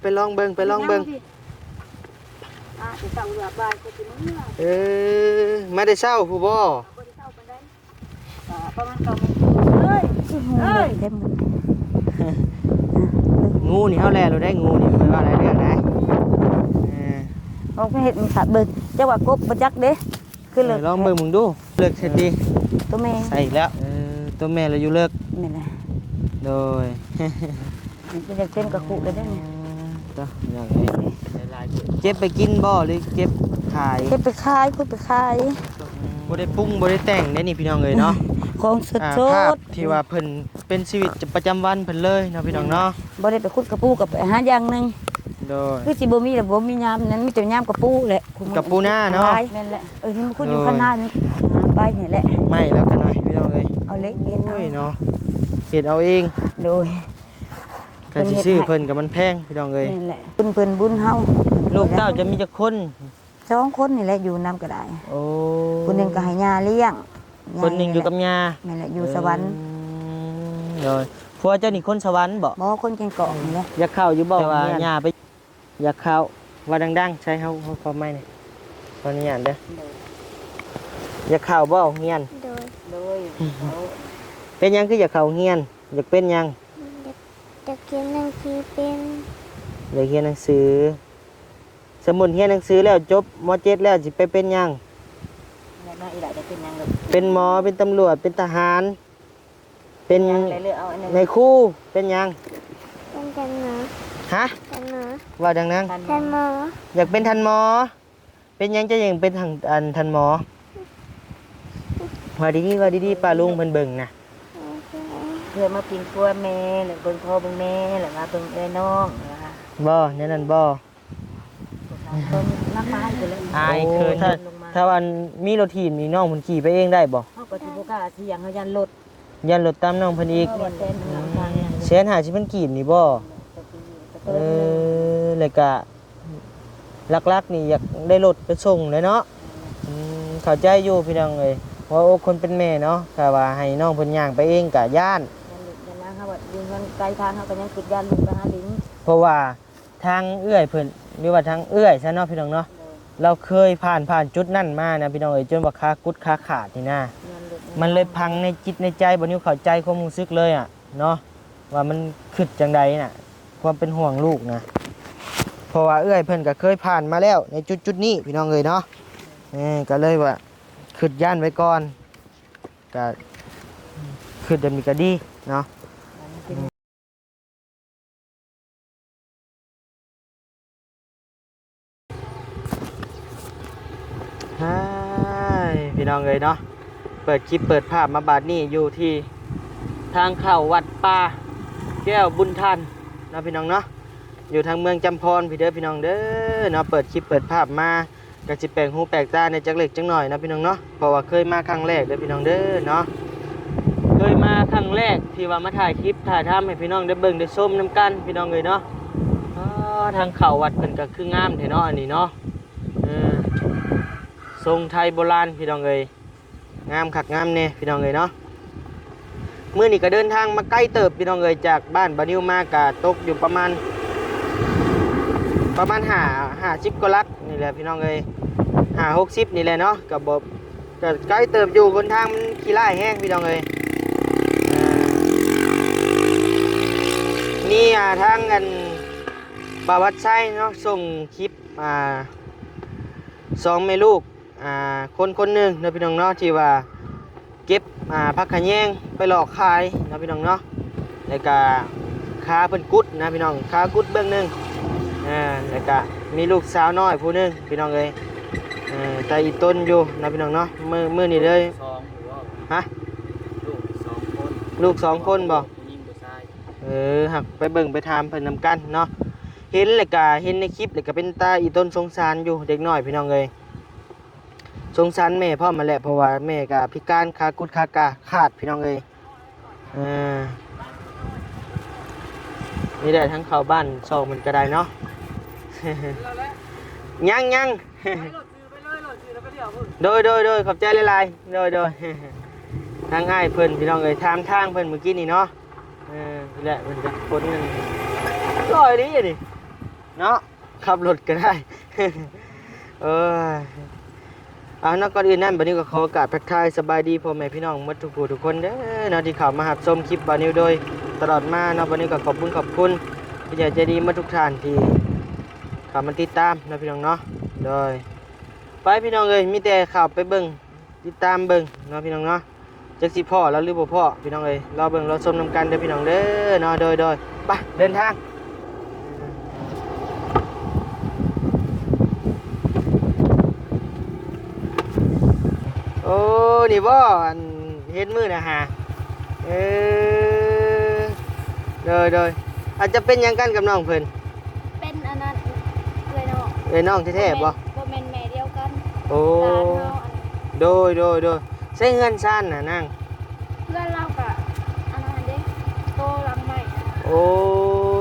ไปลองเบิ่งไปลองเบิ่งมาได้เช้าผู้บ่ประมาณงูนี่เฮาแลเราได้งูนี่ไม่ว่าอะไรเรื่องได้เขาเห็ดมันขาดเบิ่งจังหวะกบประจักเด้คือเลิกลองเบิ่งมึงดูเลิกเสร็จดีตัวแม่ใส่อีกแล้วตัวแม่เราอยู่เลิกนี่แหละโดยมันจะเป็นกระคุเลยได้ไหมจ้ะอย่างนี้เจ็บไปกินบ่หรือเจ็บขายเก็บไปขายคุยไปขายบ่ได้ปรุงบ่ได้แต่งได้นี่พี่น้องเอ้ยเนาะของสดภาพที่ว่าเพิ่นเป็นชีวิตประจำวันเพิ่นเลยเนาะพี่น้องเนาะบ่ได้ไปขุดกระปูกับไปหาอย่างนึงโดยคือสิบ่มีแล้วบ่มียามนั้นมีแต่ยามกระปูแหละกระปูหน้าเนาะนั่นแหละที่มันขุดอยู่ข้างหน้านี่ไปนี่แหละไม่แล้วกันหน่อยพี่น้องเอ้ยเอาเล็กเฮ็ดเนาะเฮ็ดเอาเองโดยก็สิซื้อเพิ่นก็มันแพงพี่น้องเอ้ยนั่นแหละเพิ่นบุญเฮาลูกเต้าจะมีจักคน2คนนี่แหละอยู่นำก็ได้โอ้คนนึงก็ให้ย่าเลี้ยงคนนึงอยู่กับย่านั่นแหละอยู่สวรรค์โดยผัวเจ้านี่คนสวรรค์บ่คนเก่งเกาะนี่แหละอยากเข้าอยู่บ่ว่าย่าไปอยากเข้าว่าดังๆใช้เฮาพอไม้นี่ตอนนี้อ่านเด้ออยากเข้าบ่เฮียนโดยเป็นหยังคืออยากเข้าเฮียนอยากเป็นหยังจะเขียนหนังสือเป็นอยากเรียนหนังสือสมุนเรียนหนังสือแล้วจบม.7แล้วสิไปเป็นหยังเป็นหมอเป็นตำรวจเป็นทหารเป็นในครูเป็นหยังเป็นทันหมอฮะทันหมอว่าดังนั้นทันหมออยากเป็นทันหมอเป็นหยังจะยังเป็นทันหมอว่าดีๆป้าลุงเพิ่นเบิ่งนะเพื่อมาปิงตัวแม่หรือเบิ่งพ่อเบิ่งแม่หรือมาเบิ่งเอ้น้องบ่แน่นั่นบ่นักไม้ไปเลยอายคือถ้าวันมีรถถีบนี่น้องเพิ่นขี่ไปเองได้บ่เฮาก็สิบ่กล้าที่หยังเฮายันรถตามน้องเพิ่นอีกแสนหาสิเพิ่นกีบนี่บ่แล้วก็ลักๆนี่อยากได้รถไปส่งเลยเนาะเข้าใจอยู่พี่น้องเอ้ยเพราะคนเป็นแม่เนาะถ้าว่าให้น้องเพิ่นย่างไปเองก็ย่านนะเฮาว่าอยู่เงินไกลทางเฮาก็ยังคิดย่านลูกไปหาลิ้นเพราะว่าทางเอื้อยเพิ่นหรือว่าทางเอื้อยซะเนาะพี่น้องเนาะเราเคยผ่านจุดนั้นมานะพี่น้องเอ้ยจนว่าขากุดขาขาดนี่นะมันเลยพังในจิตในใจบ่นิ้วเข้าใจความรู้สึกเลยอ่ะเนาะว่ามันคิดจังใดน่ะความเป็นห่วงลูกนะเพราะว่าเอื้อยเพิ่นก็เคยผ่านมาแล้วในจุดนี้พี่น้องเอ้ยเนาะก็เลยว่าคิดย่านไว้ก่อนก็คิดจะมีก็ดีเนาะพี่น้องเลยเนาะเปิดคลิปเปิดภาพมาบาดนี้อยู่ที่ทางเข้าวัดป่าแก้วบุญทันนะพี่น้องเนาะอยู่ทางเมืองจำพรพี่เด้อพี่น้องเด้อเนาะเปิดคลิปเปิดภาพมากระจิแปลงหูแปลกตาในจักเล็กจังหน่อยนะพี่น้องเนาะเพราะว่าเคยมาครั้งแรกเด้อพี่น้องเด้อเนาะเคยมาครั้งแรกที่ว่ามาถ่ายคลิปถ่ายทำให้พี่น้องได้เบิ่งได้ชมน้ำกันพี่น้องเลยเนาะทางเข้าวัดเป็นก็คืองามแท้เนาะอันนี้เนาะทรงไทยโบราณพี่น้องเอ้ยงามคักงามเนี่ยพี่น้องเอ้ยเนาะเมื่อนี้ก็เดินทางมาใกล้เติบพี่น้องเอ้ยจากบ้านบานิวมากะตกอยู่ประมาณ50กว่าลักนี่แหละพี่น้องเอ้ย60นี่แหละเนาะกับบ่ก็ใกล้เติบอยู่คนทางมันขี้ร้ายแห้งพี่น้องเอ้ยนี่ทางกันบาวัดไส้เนาะส่งคลิป2 แม่ลูกคนหนึ่งนะพี่น้องเนาะที่ว่าเก็บผักขะแยงไปหลอกขายนะพี่น้องเนาะแล้วก็ค้าเพิ่นกุดนะพี่น้องค้ากุดเบื้องหนึ่งแล้วก็มีลูกสาวน้อยผู้หนึ่งพี่น้องเลยแต่อีต้นอยู่นะพี่น้องเนาะมือนี่เลยฮะลูก2 คนบ่หักไปเบิ่งไปทำเพิ่นนำกันเนาะเห็นเลยก็เห็นในคลิปเลยก็เป็นตาอีต้นสงสารอยู่เด็กน้อยพี่น้องเลยสงสารแม่พ่อมาแหละเพราะว่าแม่ก็พิการขากุดขากาขาดพี่น้องเลยนี่ได้ทั้งเข้าบ้านซองมันก็ได้เนาะ ยังโดยขอบใจหลายๆโดยทางง่ายเพิ่นพี่น้องเลยทางเพิ่นเมื่อกี้นี่เนาะนี่แหละมันจะคนนึงลอยดิดิ เนาะขับรถก็ได้ เออเอาเนาะก่อนอื่นนั่นบัดนี้ก็ขอโอกาสทักทายสบายดีพ่อแม่พี่น้องหมดทุกผู้ทุกคนเด้อเนาะที่เข้ามารับชมคลิปบ่าวนิวโดยตลอดมาเนาะบัดนี้ก็ขอบคุณผู้ใหญ่ใจดีหมดทุกท่านที่เข้ามาติดตามเนาะพี่น้องเนาะโดยไปพี่น้องเอ้ยมีแต่เข้าไปเบิ่งติดตามเบิ่งเนาะพี่น้องเนาะจักสิพ่อแล้วหรือบ่พ่อพี่น้องเอ้ยรอเบิ่งรอชมนํกันเด้อพี่น้องเด้อเนาะโดยไปเดินทางโอ้นี่บ่อันเฮ็ดมื้อนะฮะเออโดยอาจจะเป็นหยังกันกับน้องเพิ่น เป็นอันนั้นเลยเนาะ เอ้ยน้องแท้ๆบ่ บ่แม่นแม่เดียวกัน โอ้ หลานเฮาอัน โดยใช้เงินซ่านน่ะนาง เพื่อนเราก็อันนั้นเด้โตหลังใหม่ โอ้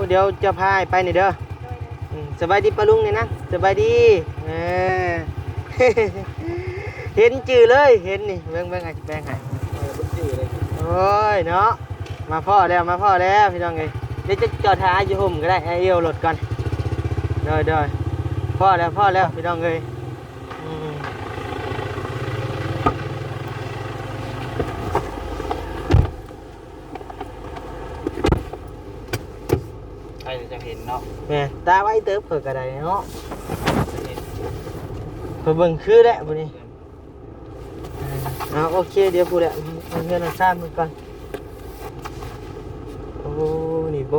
เดี๋ยวจะพาไปนี่เด้อ โดย สบายดีปะลุงนี่นะสบายดีเออ เห็นจื่อเลยเห็นนี่เบิ่งอาจจะแปลงให้โอ้ยเนาะมาพ่อแล้วพี่น้องเอ้ยเดี๋ยวจะจอดหาอยู่ห่มก็ได้ให้เอียวรถก่อนโดยพ่อแล้วพี่น้องเอ้ยอืม ใครจะเห็นเนาะ แม่ตาไว้เติบเผื่อกระไดเนาะเผื่อเบิ่งคือแหละบุนี้เอาโอเคเดี๋ยวพูดแหละเงินซ่ามือก่อนโอ้นี่โบ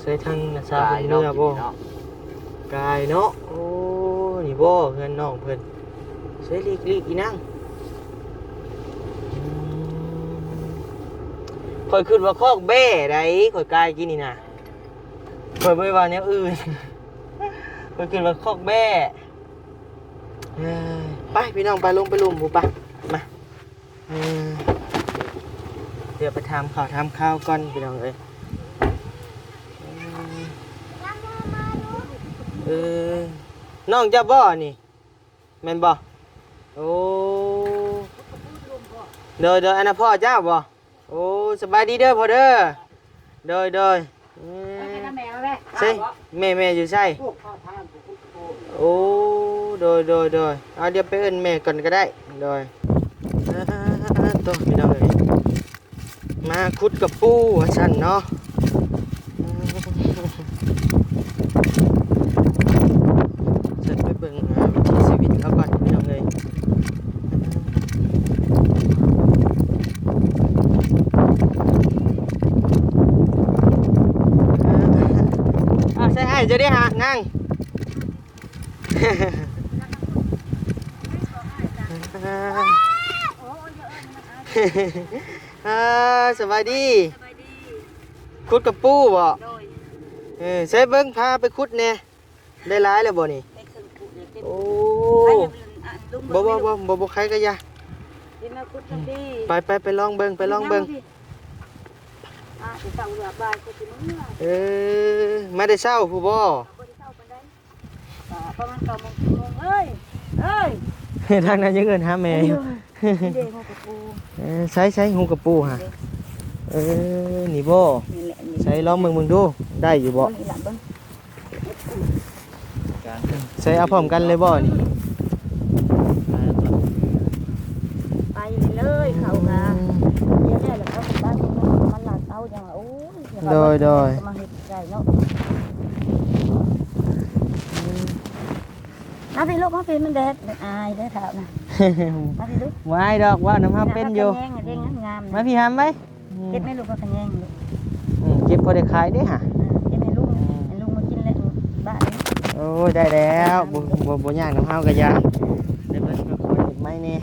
ใส่ทางนาซาเป็นเนื้อโบกายเนาะโอ้นี่โบเงินน้องเพิ่นใส่ลีกอีนั่งข่อยขึ้นว่าคอกแบ่ได้ข่อยกายกินนี่นะข่อยบ่ว่าแนวอื่น ข่อยขึ้นว่าคอกแบ่ไปพี่น้องไปลงไปลุมผูปะมาเดี๋ยวไปทำข้าวก่อนพี่น้องเอ้ยน้องจะบ่นี่แม่นบ่โอ้เด้ออันน่ะพ่อเจ้าบ่โอ้สบายดีเด้อพ่อเด้อเด้อใช่แม่อยู่ใช่โอ้โดยเอาเดี๋ยวไปเอิ้นแม่ก่อนก็ได้โดยตัวพี่น้องเอ้ยมาขุดกับปูว่าซั่นเนาะเสร็จไปเบิ่งวิถีชีวิตเขาก่อนพี่น้องเอ้ยใช่ไอ้จะได้หานั่ง สบายดีขุดกับปูบ่ใส่เบิ้งพาไปขุดแน่ได้หลายแล้วบ่นี่โอ้บ่ใครก็อย่าไปลองเบิ้งไม่ได้เศร้าผู้บ่ประมาณ9:00 นเอ้ย ทางนั้นยังเอิ้นหาแม่อยู่ เด้ฮู้กับปู ใช้หูกับปูฮะนี่บ่ใช้ลองเบิ่งดูได้อยู่บ่ใช้เอาพร้อมกันเลยบ่นี่ ไปเลยเขาก็เดี๋ยวแล้วเขาบ้านมันหลานเอาจังโอ้ยโดยมาเฮ็ดได้เนาะน้าพี่ลูกมาพี่มันแดดอายได้ถามนะมาพี่ลูก วายดอกว่าน้ำฮับเป็นอยู่มาพี่หามไว้ เก็บให้ลูกก็ขะแยงลูก เก็บพอได้ขายได้ฮะ เก็บให้ลูกมากินแล้วบ้าน โอ้ยได้แล้วบ่ย่างน้ำฮับกับยางได้เบิ่งก็คอยเห็นไหมนี่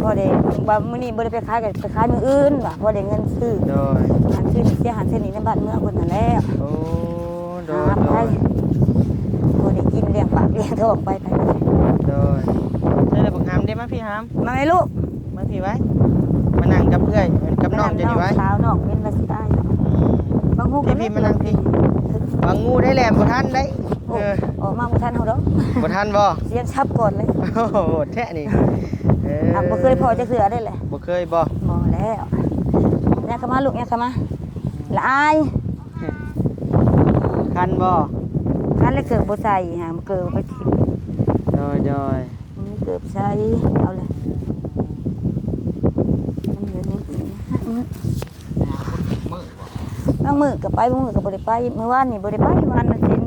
พอได้ว่ามื้อนี้บ่ได้ไปขายก็ไปขายมื้ออื่นว่ะพอได้เงินซื้อ โดย หาซื้อเสียหาเส้นนี้ในบ้านเมืองเพิ่นนั่นแหละ โอ้โด หาย ไปพอได้กินเลี้ยงปากเลี้ยงท้องไป โดยใช่เลยบักหามได้มาพี่หาม มาให้ลูก มาพี่ไว้มานั่งกับเพื่อนกับน้องจะดีไว้ สาวน้องเป็นว่าสิได้บางฮู้ก็ พี่มานั่งพี่บางงูได้แหลมบ่ทันได้ ออกมาบ่ทันเฮาดอก บ่ทันบ่ เสียงชับก่อนเลย โอ้โหแท้นี่บ่เคยพอจะเสือได้แหละ บ่เคยบ่ บ่แล้วเนี่ยเข้ามาลูกเนี่ยเข้ามาละอาย คันบ่ คันแล้วเกิดบ่ใส่หาเกิดไปทิ่ม โดย มันเกิดใส่เอาเลยมันเหลือนิดนึงบางมื้อก็ไปบางมื้อก็บ่ได้ไปเมื่อวานนี่บ่ได้ไปวันอาทิตย์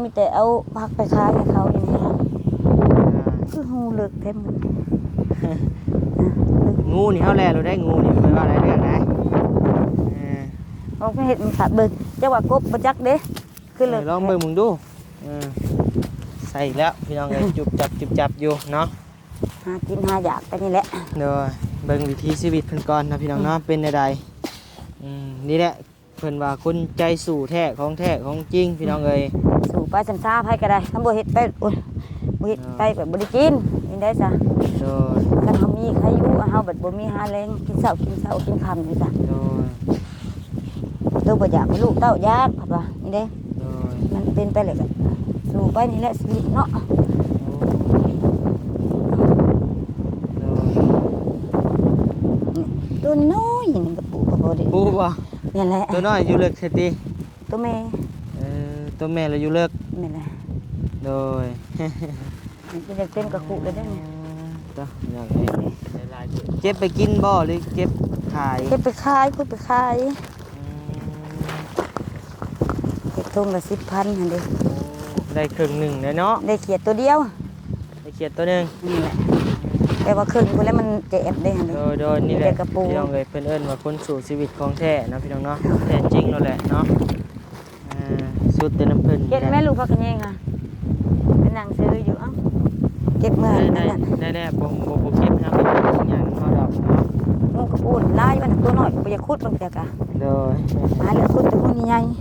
มีแต่เอาผักไปขายให้เขาอย่างนี้ค่ะคือหูเลิกเต็มหมด งูนี่เฮาแลเราได้งูนี่ไม่ว่าอะไรเรื่องนะ เอาไปเห็ดมันขาดเบิ่งจังว่ากบบ่จักเด้คือเลิก ลองเบิ่งมึงดูใส่แล้วพี่น้องเอ้ยจุบจับอยู่เนาะ หากินหาอยากไปนี่แหละ เด้อเบิ่งวิถีชีวิตเพิ่นก่อนนะพี่น้องเนาะเป็นใดนี่แหละเพิ่นว่าคนใจสู่แท้ของจริงพี่น้องเอ้ย สู่ไปสันซาไผก็ได้ทำบ่เฮ็ดไปโอ้ยบ่เฮ็ดไปแบบบ่ได้กินนี่ได้ซะ โดย คันเฮามีใครอยู่เฮาแบบบ่มีหาแรงกินเช้ากินค่ำนี่จ้ะ โดย ตัวบ่อยากให้ลูกเต้ายากครับว่านี่เด้ โดย มันเป็นไปเลยก็สู่ไปนี่แหละชีวิตเนาะ ตัวน้อยนี่ก็ปูก็บ่ได้ ปูบ่ นี่แหละ ตัวน้อยอยู่เลิกเสียติ ตัวแม่ ตัวแม่เราอยู่เลิก นี่แหละ โดย มันจะเต็มกระคุเลยได้นี่ ตัวอย่างนี้เจ็บไปกินบ่หรือเจ็บขาย เก็บไปขายพูดไปขายเก็บทุ่งละ10,000หั่นเด้ ได้ครึ่งหนึ่งเลยเนาะ ได้เขียดตัวเดียว ได้เขียดตัวหนึ่ง นี่แหละแต่ว่าครึ่งพุ่นแล้วมันเจ็บได้หั่นเด้ โดยนี่แหละ เด็กกระปู พี่น้องเลยเพิ่นเอิ้นว่าคนสู่ชีวิตของแท้เนาะพี่น้องเนาะแท้จริงแล้วแหละเนาะสุดแต่น้ำเพิ่น เก็บแม่ลูกพักกันเองค่ะเป็นหนังซื้ออยู่เอ้าเก็บเมื่อ ได้ นั่นน่ะ ได้บ่เก็บนะบ่เก็บอย่างเฮาดอกเนาะ งูกระปูนลายมันตัวน้อยบ่อยากขุดมันจักอ่ะ โดย หาแล้วขุดแต่หูใหญ่ๆ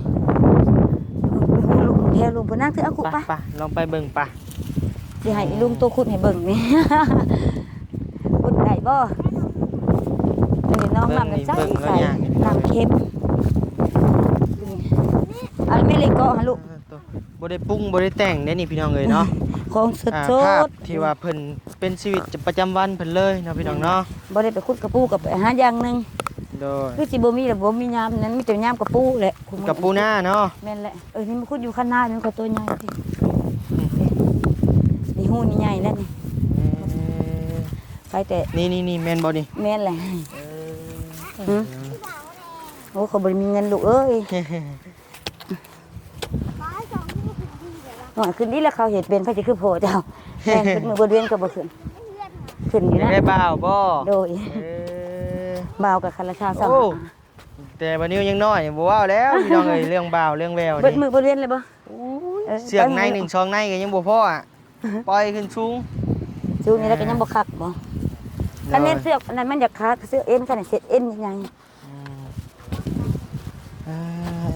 หูลูกแถวลุงบ่นั่งคือเอาขุดไป ไปลองไปเบิ่งปะ สิให้ลุงตัวขุดให้เบิ่งนี่ ขุดได้บ่นี่น้องน้ำน้ำใสใส่น้ำเค็มอันไม่เลยก็ฮะลูก บ่ได้ปรุงบ่ได้แต่งเด้นี่พี่น้องเอ้ยเนาะ ของสด ภา ส พ ด ที่ว่าเพิ่นเป็นชีวิตประจำวันเพิ่นเลยเนาะพี่น้องเนาะ บ่ได้ไปขุดกระปูกับไปหาอย่างหนึง โดย คือสิบ่มีแล้วบ่มียามนั้นมีแต่ยามกระปูแหละ กับปูหน้าเนาะ แม่นแหละนี่มันขุดอยู่ข้างหน้านี่ก็ตัวใหญ่สินี่หูนี่ใหญ่แล้วนี่ใครแต่ นี่แม่นบ่นี่ แม่นแหละโอ้เขาบ่ได้มีเงินลูกเอ้ยหน่อยขึ้นนี่แล้วเขาเห็นเป็นพระสิคือโพเจ้าแม่นขึ้นมือบนเวียนก็บ่ขึ้นอยู่นะ ได้บ่าวบ่ โดยบ่าวกับคาราชาสอง โอ้แต่บัดนี้ยังน้อยบ่ว้าวแล้วพี่น้องเอ้ยเรื่องบ่าวเรื่องแวว เบิด นี่ มือบนเวียนเลยบ่ เสือกใน1 2ในก็ยังบ่พออ่ะปล่อยขึ้นสูง จูนี่แล้วก็ยังบ่คักบ่คันเน้นเสือกอันนั้นมันอยากคักเสือกเอ็นคันเสร็จเอ็นยังไง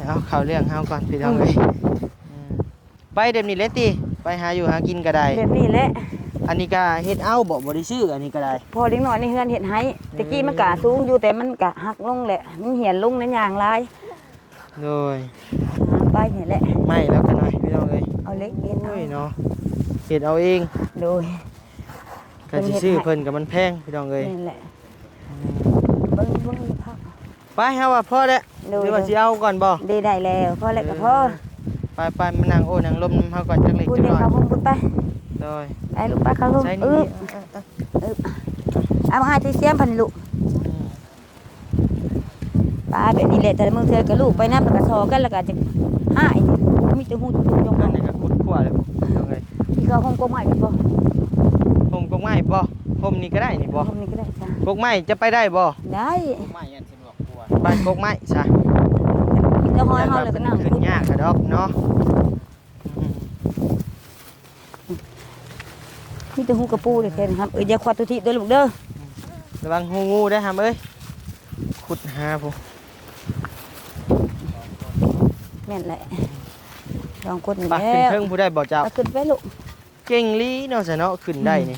เอาเข้าเรื่องเฮาก่อนพี่น้องเอ้ยไปเดี๋ยวนี้เลยติไปหาอยู่หากินก็ได้ แบบนี้แหละ อันนี้ก็เฮ็ดเอาบ่ได้ชื่ออันนี้ก็ได้ พอเด็กน้อยในเฮือนเฮ็ดให้ตะกี้มันก็สูงอยู่แต่มันก็หักลงแหละมันเหี่ยนลงในยางลาย โดย ไปนี่แหละ ไม่แล้วกันหน่อยพี่น้องเอ้ย เอาเล็กเอ็นเอา โอ้ยเนาะเฮ็ดเอาเอง โดย ก็สิซื้อเพิ่นก็มันแพงพี่น้องเอ้ย นี่แหละเบิ่งพัก ไปเฮาว่าพอแล้ว โดย หรือว่าสิเอาก่อนบ่ ได้แล้วพอแล้วก็พอ ไปมานั่งโอ้นั่งลมเฮาก่อนจักเล็ก พูด จัก เด็ก น้อย เขาห้องพูดไป โดย ไปลูกไปเขาห้อง ใช้ เอ นี่ เอามาให้ที่เสียมพันลูกป้าแบบนี้แหละแต่ละมือเธอกับลูกไปน้ำแล้วก็ซอกันแล้วก็จะหายมีแต่หูยก อั มาน นี้ก็ขุดขั่วเลยพี่น้องเอ้ย ที่เขาห้องกงใหม่กันบ่ ผมกกไม้บ่ผมนี่ก็ได้นี่บ่ ห้องนี้ก็ได้จ้ะ กกไม้จะไปได้บ่ ได้ ไม่ยันสะดวกกว่า ไปกกไม้ซะ มีแต่ห้อยเฮาแล้วก็นั่ง ขึ้นยากกระดอกเนาะ มีแต่หูกระปูเลยแค่นี้ครับอย่าควัดตัวที่เด้อลูกเด้อ ระวังงูได้อครับเอ้ยขุดหาผม แม่นแหละลองกดนี่ ไป แล้ ขึ้น ว เทิงผู้ได้บ่เจ้า เอาขึ้นไปลูก เก่งลีเนาะซะเนาะขึ้นได้นี่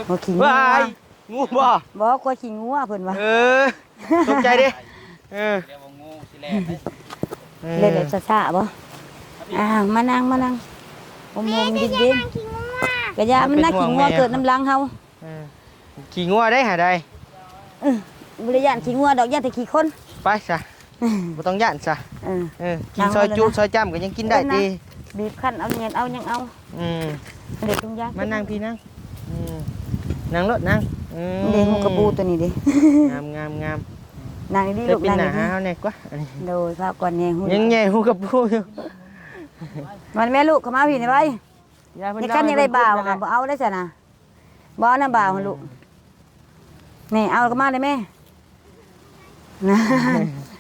หัวขี้งัว ว้ายงูบ่ บ่กลัวขี้งัวเพิ่นว่า ตกใจดิเออ เดี๋ยวว่างูสิแล่น เล่นแบบซ่าๆบ่มานั่งอมๆเย็นๆกะยามันน่าขี้งัวเกิดน้ำลังเฮา เออขี่งัวได้หาได้ บ่ได้ย่านขี้งัวดอกย่านแต่ขี้คน ไปซะ บ่ต้องย่านซะ เออ กินซอยจุซอยจ้ำก็ยังกินได้ติ บีบคั้นเอาเย็นเอายังเอา อืม เด็กตรงยาง มานั่งพี่นั่งนั่งรถนั่ง เด็กหูกระปูตัวนี้ดิ งามงามงาม นางนี่ เกิ ลู ด ก เป็น นาง หนา นี่ เฮาแน่กว่าอันนี้ โดยภาพก่อนแยงหู ยังแย่หูกับผู้อยู่ มันแม่ลูกเข้ามาพี่นี่ไว้ ยาเพิ่ นี่กันยังได้บ่าวค่ะบ่เอาได้ซะนะบ่เอาน้ำบ่าวหั่นลูกนี่เอาก็มาเลยแม่นะ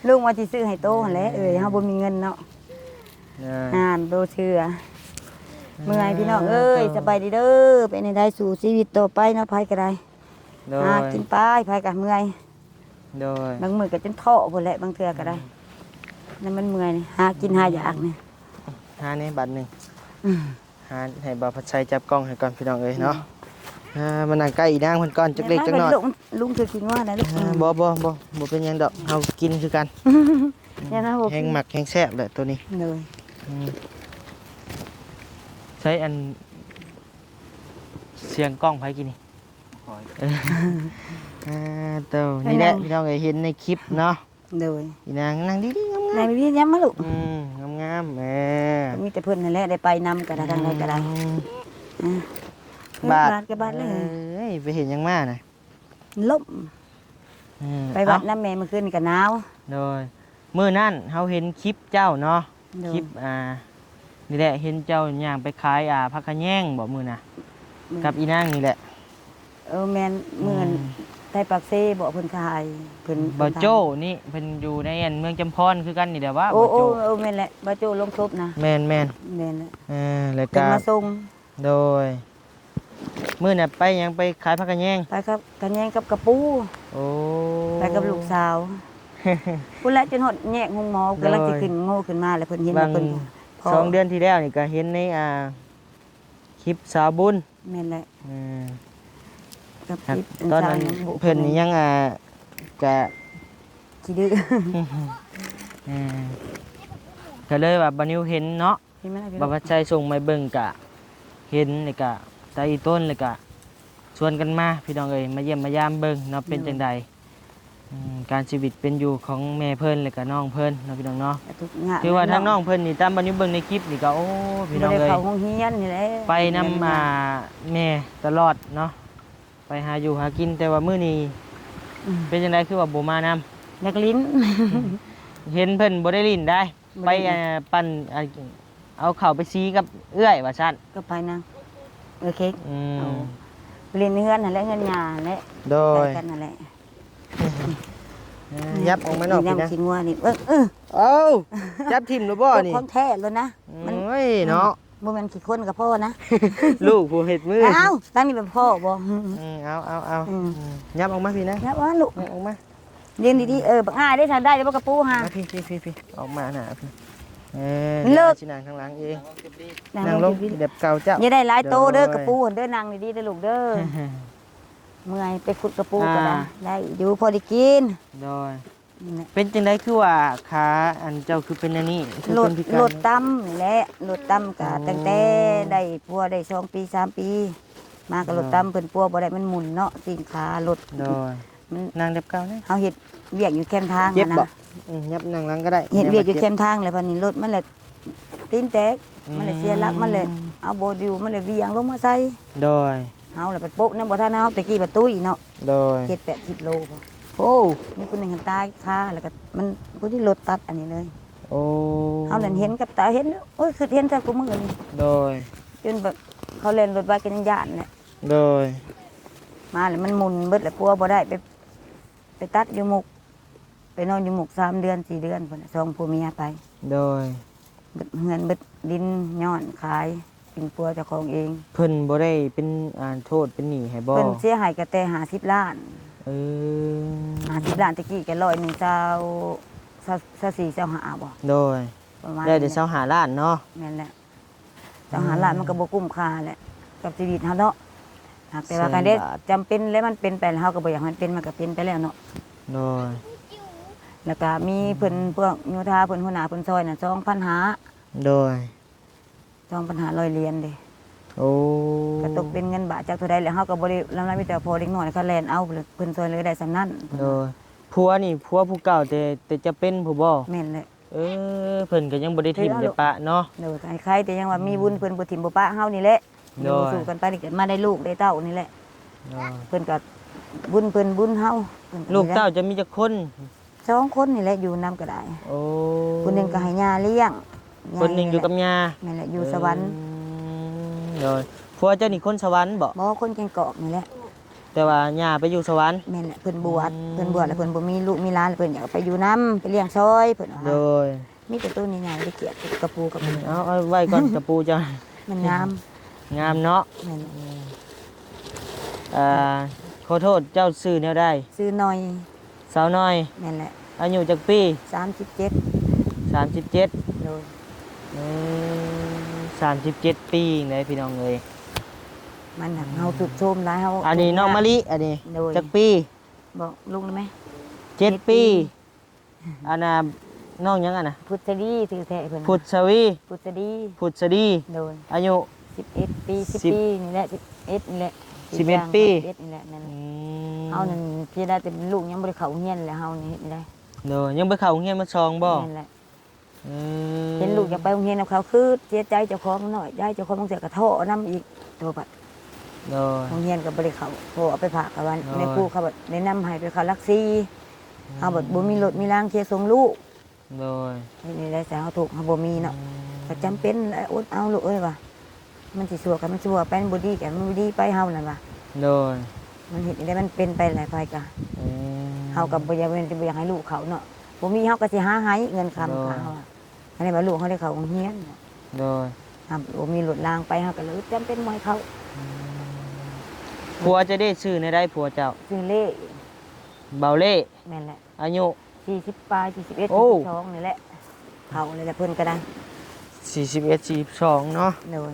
ลุงว่าสิซื้อให้โตหั่นแหละเฮาบ่มีเงินเนาะโตเชื่อเมื่อยพี่น้องเอ้ยสบายดีเด้อเป็นให้ได้สู่ชีวิตต่อไปเนาะไผก็ได้ โด หาย กินไปไผก็เมื่อย โดย บางมื้อก็จนท้อพุ่นแหละบางเทื่อก็ได้นั่นมันเมื่อยนี่หากินหาอยากนี่ หานี่บัตรหนึ่ง อืม หาให้บ่าวพัดชัยจับกล้องให้ก่อนพี่น้องเอ้ยเนาะมานั่งใกล้อีนางเพิ่นก่อนจักเล็กจักน้อย ลุงคือกินว่านะลูก บ่เป็นหยังดอกเฮากินคือกัน เนี่ยนะบ่ แห้งหมักแห้งแซ่บแหละตัวนี้ เลย ใช้อันเสียงกล้องไผกินนี่ คอย เต้านี่แหละพี่น้องเอ้ยเห็นในคลิปเนาะ เลย อีนางนั่งดีๆงาม นายพี่ย้ำมาลูก ๆงามๆ มีแต่เพิ่นนั่นแหละได้ไปนำก็ได้ทางใดก็ได้อ่า บาท กับบาทเลย ไปเห็นยังมาน่ะ ลบไปวัดน้ำแม่เมื่อคืนนี่ก็หนาว โดยมื้อนั้นเฮาเห็นคลิปเจ้าเนาะ โดย คลิปนี่แหละเห็นเจ้าย่างไปขายผักขะแยงบ่มื้อน่ะกับอีนางนี่แหละ แม่นมื้อนไทยปากเซ่บ่เพิ่นขายเพิ่น บ่โจ้นี่เพิ่นอยู่ในอันเมืองจำพรคือกันนี่แหละว่า โอ้ บ่ โอ้ โจ้ แม่นแหละบ่โจลงทบนะ แม่น แม่นแหละ แล้ว เพิ่น ก็ มาส่ง โดยมื้อน่ะไปหยังไปขายผักกะแยง ไปครับกันแยงกับกระปู โอ้ ไปกับลูกสาวพุ่นละจนหดแยกหงหมอกำลังสิขึ้นโง่ขึ้นมาแล้วเพิ่นเห็น บา ว่าง เพิ่นพ 2 เดือนที่แล้วนี่ก็เห็นในคลิปสาวบุญ แม่นแหละ กับ ครับ คลิป ตอนนั้น สาวยังบุ เพิ่นนี่ยังกะ ขี้ดื้อ ก็เลยว่าบัดนิวเห็นเนาะ เห็นไหมล่ะพี่ บั น้ ด อง ว่าใจส่งมาเบิ่งกะ เห็นเลยกะตาอีต้นเลยกะชวนกันมาพี่น้องเอ้ยมาเยี่ยมมายามเบิ่งเนาะเป็นจังใดการชีวิตเป็นอยู่ของแม่เพิ่นแล้วก็น้องเพิ่นเนาะพี่น้องเนาะ ทุกงาน คือว่าทางน้องเพิ่นนี่ตามบัดนิวเบิ่งในคลิปนี่ก็โอ้พี่น้อง บ่ได้ เอ้ย เข้าโรงเรียนนี่แหละ ไปนำแม่ตลอดเนาะไปหาอยู่หากินแต่ว่ามื้อนี้เป็นจังไดคือว่าบ่มานำ นักลิ้น เห็นเพิ่นบ่ได้ลิ้นได้ บ่ ไป ได้ลิ้น ปั่นเอาข้าวไปซีกับเอื้อยว่าซั่น ก็ไปนะเค้ก อื เอา ม เรียนเฮือนนั่นแหละเฮือนยานั่นแหละ โดย ไปกันนั่นแหละ ยับออกมาหน่อยพี่นะ กินงัวนี่เอ้าจับทิ่มหรือบ่นี่ ของแท้เลยนะมัน โอ้ยเนาะ บ่แม่นขี้คนกับพ่อนะ ลูกผู้เฮ็ดมือ เอ้าตั้งนี่เป็นพ่อบ่ เอายับออกมาพี่นะ นะว่าลูก ยับออกมา เรียนดีๆบักอ้ายได้ทางได้แล้วบ่กระปูหา มาพี่ออกมาหน่ะพี่ เลิก สินางข้างหลังเอง นั่ นั่งลงเด็บเก่าเจ้า อย่าได้หลายโตเด้อ โดย กระปูเด้อนางดีๆเด้อลูกเด้อเมื่อยไปขุดกระปูก็ได้ อ่า ได้อยู่พอได้กิน โดย นี่แหละ เป็นจังไดคือว่าขาอันเจ้าคือเป็นอันนี้คือ ร เป็ ถ นพิการ รถต่ำนี่แหละรถต่ำก็ตั้งแต่ได้ปัวได้2 ปี 3 ปี มาก็รถต่ำเพิ่นปัวบ่ได้มันหมุนเนาะตีนขารถ โดย มัน นางเด็บเก่าเนี่ย เฮาเฮ็ดเวียกอยู่แคมทาง เจ็บ อะ บ่ นะ ยับนั่งหลังก็ได้ เฮ็ดเวียกอยู่แคมทางแล้วพันนี้รถมันเลยตีนแตกมันเลยเสียหลักมันเลยเอาบ่อยู่มันเลยเวียงลงมาใส่ โดย เฮาเลยไปโป๊ะนำบ่ทันเฮาตะกี้ประตุ้ยเนาะ โดย 7-80 โลบ่โอ้มีคนหนึงหันตายคาแล้วก็มันผู้ที่รถตัดอันนี้เลย โอ้ เฮานั่นเห็นกับตาเห็นโอ้ยคือเห็นแต่กูมื้อนี่ โดย จนแบบเขาเล่นรถไว้กันยังย่านแหละ โดย มาแล้วมันหมุนเบิดแล้วปัวบ่ได้ไปตัดอยู่มุก ไปนอนอยู่มุก3 เดือน 4 เดือนพุ่นน่ะสองผัวเมียไป โดย เบิดเงินเบิดดินย้อนขายกินปัวเจ้าของเอง เพิ่นบ่ได้เป็นโทษเป็นหนี้ให้บ่ เพิ่นเสียหายกระแต่50 ล้าน เออ 50 ล้านตะกี้ก็100 1เจ้า24 25บ่ โดย ประมาณ ได้แต่25ล้านเนาะ แม่นแหละ25ล้านมันก็บ่คุ้มค่าแหละกับชีวิตเฮาเนาะหากแต่ว่าการได้จำเป็นแล้วมันเป็นไปแล้วเฮาก็บ่อยากให้มันเป็นมันก็เป็นไปแล้วเนาะ โดย แล้วก็มีเพิ่นพวกโยธาเพิ่นหัวหน้าเพิ่นซอยน่ะ2,500 โดย 2,500เหรียญเด้ โอ้ ก็ตกเป็นเงินบาทจากเท่าใดแล้วเฮาก็บ่ได้ลำไรมีแต่พอเด็กน้อยเขาแล่นเอาเพิ่นซอยเลยได้สำนั้น โดย ผัวนี่ผัวผู้เก่าแต่จะเป็นผู้บ่ แม่นแหละ เพิ่นก็ยังบ่ได้ทิ่มได้ปะเนาะ โดยใครๆแต่ยังว่ามีบุญเพิ่นบ่ถิ่มบ่ปะเฮานี่แหละอ โด ยู่ ย สู่กันไปนี่เกิดมาได้ลูกได้เต้านี่แหละ เนาะ เพิ่นก็บุญเพิ่นบุญเฮาเพิ่น ลูกเต้าจะมีจักคน 2คนนี่แหละอยู่นํก็ได้ โอ้ คนหนึงก็ให้ย่าเลี้ยง คนหนึงอยู่กับย่า แม่นแหละอยู่สวรรค์ โดยผัวเจ้านี่คนสวรรค์บ่ บ่คนแกงกอกนี่แหละ แต่ว่าย่าไปอยู่สวรรค์ แม่นแหละเพิ่นบวชเพิ่นบวชแล้วเพิ่นบ่มีลูกมีหลานเพิ่นอยากไปอยู่นํไปเลี้ยงซอยเพิ่นว่า โดย มีแต่ตัวใหญ่ๆได้เกลียดกระปูกับมัน เอาไว้ก่อนกระปูเจ้า มันงาม งามเนาะ แม่น อ่าขอโทษเจ้าซื้อแนวได้ ซื้อหน่อย สาวน้อย แม่นแหละ อายุจักปี 37 37 โดย 37 ปีไหนพี่น้องเอ้ย มันหักเฮาสุดโทมหลายเฮา อันนี้น้องมะลิอันนี้ โดย จักปี บอกลุงได้ไหม 7 ปีอันน่ะน้องหยังอ่ะนะ พุทธดีถือแท้เพิ่น พุทธวี พุทธดี พุทธดี โดย อายุ 11 ปี10 สิบ ปีนี่แหละ11นี่แหละ 11ปี 11นี่แหละนั่น อื เฮานั่นพี่ได้แต่ลูกยังบ่ได้เข้าโรงเรียนเลยเฮานี่เฮ็ดได้ เด้อยังไปเข้าโรงเรียนมาซองบ่ นั่นแหละ อืม เห็นลูกอยากไปโรงเรียนกับเขาคือเสียใจเจ้าของหน่อยยายเจ้าของต้องเสียกระโทษนํอีกตัวบัด เด้อ โรงเรียนก็บ่ได้เข้าโทรเอาไปฝากกับวัน โอ้ย ในครูเขาบัดแนะนำให้ไปเข้าลักซี่เฮาบัดบ่มีรถมีรางเที่ยวส่งลูก เด้อ นี่ได้แต่เฮาถูกเฮาบ่มีเนาะก็จำเป็นแหละอดเอาลูกเอ้ยว่ะมันสิสัวกันมันสัวไปมันบ่ดีกันมันบ่ดีไปเฮานั่นว่ะ เด้อ มันเฮ็ดได้มันเป็นไปหลายไปกะ อืม เฮาก็บ่อยากบ่อยากให้ลูกเขาเนาะบ่มีเฮาก็สิหาให้เงินคำ โอ้ย เขาอะอันนี้ว่าลูกเฮาได้เข้าโรงเรียน เด้อ ครับบ่มีรถรางไปเฮาก็เลยจำเป็นบ่ให้เขา ผัวจะได้ซื้อในได้ผัวเจ้า ซื้อเลข เบาเล่ แม่นแหละ อายุ 40ปลาย41 โอ้ 42นี่แหละเขาเลยแหละเพิ่นก็ได้ 41 42เนาะ โดย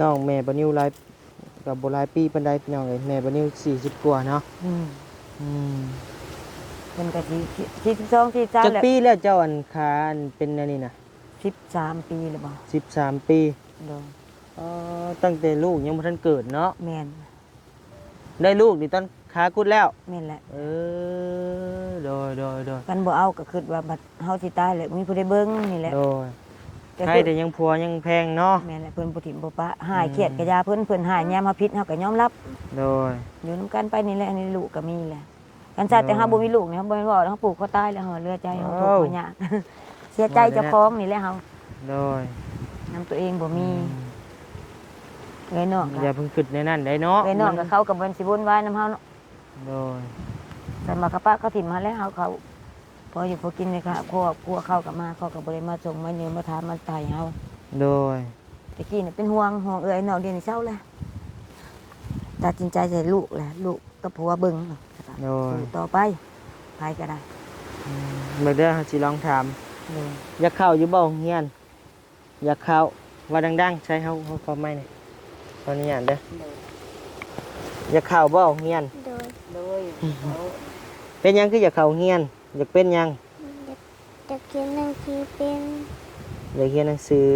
น้องแม่บ่นิวหลายกับบ่หลายปีปานใดพี่น้องเอ้ยแม่บ่นิว40กว่าเนาะ อืม อืม เพิ่นก็สิ42 43 จัก แล้ว ปีแล้วเจ้าอันคาอันเป็นอันนี้น่ะ 13 ปีแล้วบ่ 13 ปี โดย ตั้งแต่ลูกยังบ่ทันเกิดเนาะ แม่น ได้ลูกนี่ตอนขากุดแล้ว แม่นแหละ โดย กันบ่เอาก็คิดว่าบัดเฮาสิตายแล้วมีผู้ใดเบิ่งนี่แหละ โดย แต่ ใคร คือ แต่ยังผัวยังแพงเนาะ แม่นแหละเพิ่นบ่ถิ่มบ่ปะหายเครียดก็ยาเพิ่นหายยามเฮาผิดเฮาก็ยอมรับ โดย อยู่นํกันไปนี่แหละอันนี้ลูกก็มีแหละกันชาติแต่เฮาบ่มีลูกนี่เฮาบ่แม่นว่าเฮาปลูกเขาตายแล้วเฮาเหลือใจเฮาทุกข์เฮายาก เสียใจเจ้าของนี่แหละเฮา โดย นำตัวเองบ่มีเลยน้อง อย่าเพิ่งคิดในนั้นได้เนาะ เลยน้องกับเขาก็บ่สิวุ่นวายนำเฮาเนาะ โดย แต่มากะปะเขาถิ่มมาแล้วเฮาเขาพออยู่พอกินเลยค่ะครัวเข้ากับมาเขาก็บ่ได้มาส่งมาเยืมมาถามมาไถ่เฮา โดย ตะกี้นี่เป็นห่วงเอ้ยน้องเรียนนี่เช้าแล้วตัดสินใจใส่ลูกแหละลูกกับผัวเบิ่ง โดย สู้ต่อไปไปก็ได้ เมื่อเด้อสิลองถาม เลย อยากเข้าอยู่บ่โรงเรียนอยากเข้าว่าดังๆใช้เฮาความหมายนี่ตอนนี้อ่านเด้ออยากเข้าบ่โรงเรียน โดย โดย เป็นหยังคืออยากเข้าโรงเรียนอยากเป็นหยัง จะเขียนหนังสือเป็น อยากเรียนหนังสือ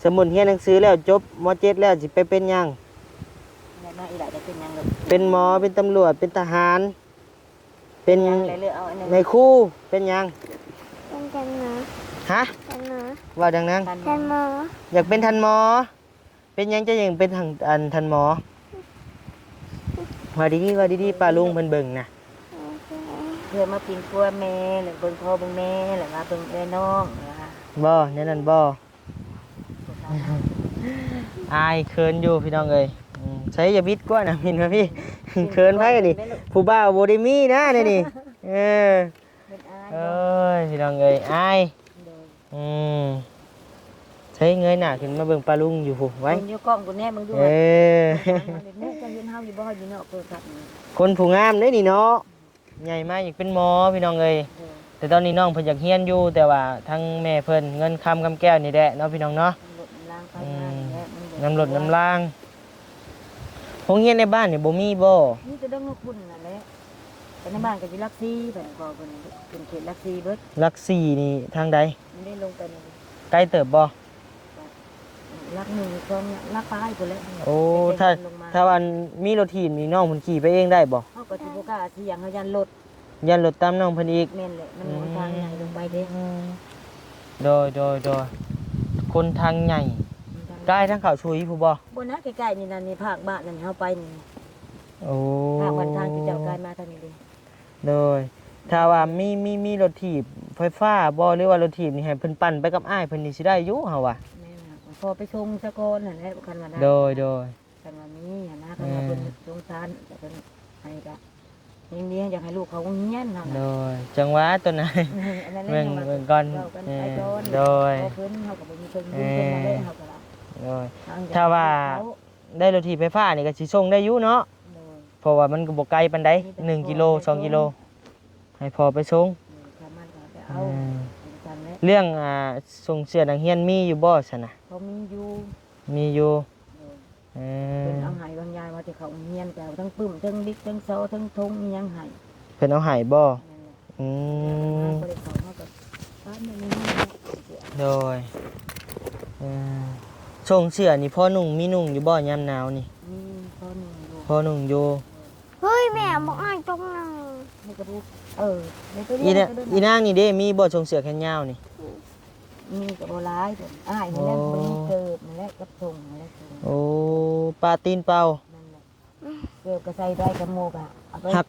สมมุติเรียนหนังสือแล้วจบม .7 แล้วสิไปเป็นหยัง มาอีหลายจะเป็นยังเลย เป็นหมอเป็นตำรวจเป็นทหาร เป็น ยังเลยเอาอันนั้น ในครูเป็นหยัง เป็นทันหมอ ฮะ ทันหมอ ว่าดังนั้น ทันหมอ อยากเป็นทันหมอ เป็นหยังจะยังเป็นทางทันหมอว่าดีๆป้าลุงเพิ่นเบิ่งนะ เพื่อมากินครัวแม่หรือเบิ่งพ่อเบิ่งแม่หรือว่าเบิ่งแม่น้องนะคะ บ่แน่นั่นบ่อายเคินอยู่พี่น้องเอ้ยใช้อย่าบิดกว่านะมินว่าพี่ เคินไผกันนี่ผู้บ่าวบ่ได้มีนะนี่นี่เออ เป็นอาย เอ้ยพี่น้องเอ้ยอายอืมใช้เงยหน้าขึ้นมาเบิ่งป้าลุงอยู่ผู้ไว้ เบิ่งอยู่กล้องกูแน่มึงดู เออ แม่จะเห็นเฮาอยู่บ่อยู่เนาะเปิดครับ คนผู้งามเด้นี่เนาะใหญ่มากอยากเป็นหมอพี่น้องเอ้ยแต่ตอนนี้น้องเพิ่นอยากเรียนอยู่แต่ว่าทั้งแม่เพิ่นเงินคำกำแก้วนี่แหละเนาะพี่น้องเนาะ ล้างไปมาแล้ว น้ำรดน้ำล่างโรงเรียนในบ้านนี่บ่มีบ่ นี่จะต้องนกบุญนั่นแหละแต่ในบ้านก็สิรักซี่แบบก็เป็นเขตรักซี่เบิด หลักสี่นี่ทางใด มันได้ลงไปใน ใกล้เติบบ่ รักหนึ่งช่องรักปลายพุ่นแหละ โอ้ถ้าวันมีรถถีบนี่น้องเพิ่นขี่ไปเองได้บ่ เฮา ก็สิบ่กล้าเสี่ยงเฮายันรถ ยันรถตามน้องเพิ่นอีก แม่นแหละมันหนทางใหญ่ลงไปเด้ โดยคนทางใหญ่ใกล้ทางเขาชุยผู้บ่ บ่นะใกล้ๆนี่นั่นนี่ภาคบ้านนั่นเฮาไปนี่ โอ้ ภาควันทางที่เจ้ากายมาทางนี้เด้ โดยถ้าว่ามีรถถีบไฟฟ้าบ่หรือว่ารถถีบนี่ให้เพิ่นปั่นไปกับอ้ายเพิ่นนี่สิได้อยู่เฮาว่า แม่นครับพอไปชงซะก่อนนั่นแหละคันว่าได้ โดย คันว่ามีหั่นนะคันว่าเพิ่นสงสารแต่เพิ่นให้ก็ยังดีอยากให้ลูกเขาเรียนเฮา โด น่ะ ยจังหวะตัวไหน อันนั้น เบิ่ง เรื่อง เบิ่งก่อน เว้ากันไปก่อน โดย พอเพิ่นเฮาก็บ่มีเพิ่นยืมเพิ่นมาได้เฮาก็ละ โดย ทงจะ ถ้าว่า เข ได้รถถีบไฟฟ้านี่ก็สิส่งได้อยู่เนาะ โดย เพราะว่ามันก็บ่ไกลปานใด1กิโล2กิโลให้พอไปส่ง สามารถก็ไปเอากันแหละ เรื่องส่งเสียนักเรียนมีอยู่บ่ซั่นน่ะ เขามีอยู่ มีอยู่ โดย เอ เพิ่น อ เอาให้บางยายว่าที่เขาเรียนแต่ทั้งปึ้มทั้งบิ๊กทั้งโซทั้งทงมีหยังให้ เพิ่นเอาให้บ่ นั่นแหละ อืม ก็เลยเขาเฮาก็บ้านนี้ โดยเออส่งเสื้อนี่พ่อนุ่งมีนุ่งอยู่บ่ยามหนาวนี่ มีพ่อหนึ่งอยู่ พ่อนุ่งอยู่ เฮ้ยแม่บอกอ่านตรงนั้น ให้กระบุกในตัว อี นี้ น่ะอีนางนี่เด้มีบ่ส่งเสื้อแขนยาวนี่ มีกับโบราณอ้ายนี่แหละมันมีเกิบนั่นแหละกับทงนั่นแหละ โอ้ปลาตีนเปล่า นั่นแหละเกิบก็ใส่ได้กับโมกอ่ะเอาไป หัก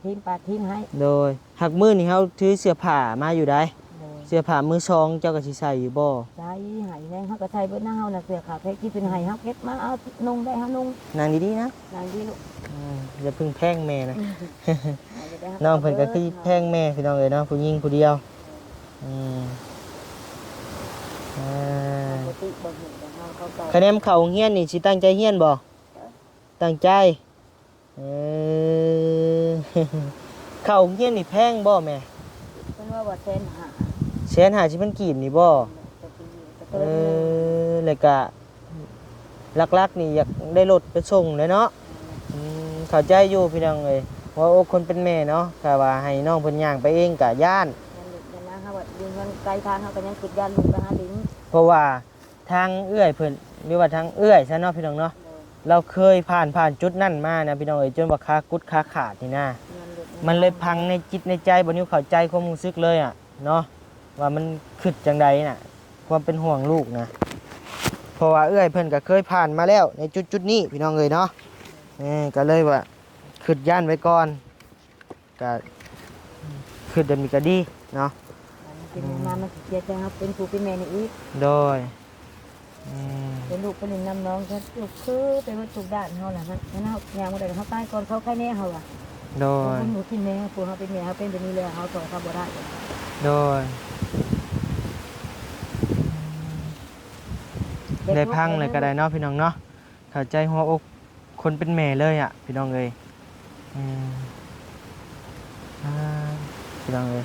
ทีมปลาทีมให้ โดยหักมื้อนี่เฮาถือเสื้อผ้ามาอยู่ได้ เลย เสื้อผ้ามือสองเจ้าก็สิใส่อยู่บ่ ใส่ให้แรงเฮาก็ใส่เบิดหน้าเฮาน่ะเสื้อขาดเพชรที่เป็นให้เฮาเก็บมาเอานุ่งได้เฮานุ่ง นางดีๆนะ นางดีลูก อย่าเพึ่งแพงแม่นะ เอาไปได้เฮา น้องเพิ่นก็คือแพงแม่พี่น้องเอ้ยเนาะผู้หญิงผู้เดียวอืมอ่า ปกติบ่เห็นแต่เฮาเขาก็ คะแนนเข้าโรงเรียนนี่สิตั้งใจเรียนบ่ตั้งใจเออ เข้าโรงเรียนนี่แพงบ่แม่ เพิ่นว่าเส้นหา แสนหาสิมันกีบนี่บ่ จะปีจะ เอ เติม อแล้วก็หลักๆนี่อยากได้รถไปส่งเลยเนาะเข้าใจอยู่พี่น้องเอ้ยว่าโอ้คนเป็นแม่เนาะถ้าว่าให้น้องเพิ่นย่างไปเองก็ย่าน นั่นนะเฮาว่ายืนมันไกลทางเฮาก็ยังคิดยานลูกไปหาลิ้น เพราะว่าทางเอื้อยเพิ่นหรือว่าทางเอื้อยซะเนาะพี่น้องเนาะเราเคยผ่านจุดนั้นมานะพี่น้องเอ้ยจนว่าขากุดขาขาดนี่นะมันเลยพังในจิตในใจบ่นิ้วเข้าใจความรู้สึกเลยอ่ะเนาะว่ามันคิดจังใดน่ะความเป็นห่วงลูกนะเพราะว่าเอื้อยเพิ่นก็เคยผ่านมาแล้วในจุดนี้พี่น้องเอ้ยเนาะก็เลยว่าคิดย่านไว้ก่อนก็คิดเดิมนี้ก็ดีเนาะ เป็นมามันสิเสียใจครับเป็นผู้เป็นแม่นี่อีก โดย เป็นลูกเป็นน้ำน้องก็ลูกคือเป็นวัตถุด้านเฮาล่ะมันเฮายามบ่ได้เฮาตายก่อนเขาใครแน่เฮาอ่ะ โดย หนูกินแม่ผู้เฮาเป็นแม่เฮาเป็นแบบนี้เลยเฮาสอนเขาบ่ได้ โดยได้พังเลยก็ได้เนาะพี่น้องเนาะเข้าใจหัวอกคนเป็นแม่เลยอ่ะพี่น้องเอ้ยอ่าพี่น้องเอ้ย